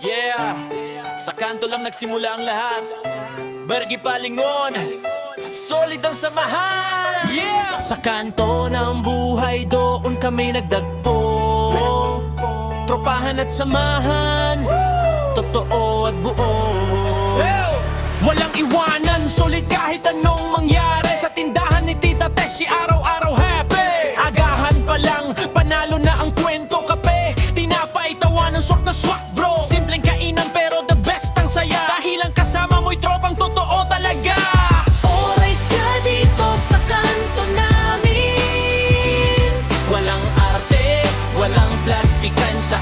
Yeah, sa kanto lang nagsimula ang lahat. Bergi Palingon, solid ang samahan. Yeah, sa kanto ng buhay doon kami nagdagpo. Tropahan at samahan, totoo at buo. Walang iwanan, solid kahit anong mangyari. Sa tindahan ni Tita Tessie, araw-araw happy. Agahan pa lang, panalo na ang kwento. Kape, tinapay, tawanan, swak na swak bro. Simpleng kainan pero the best ang saya. Dahil ang kasama mo'y tropang totoo talaga. Alright ka dito sa kanto namin. Walang arte, walang plastikan sa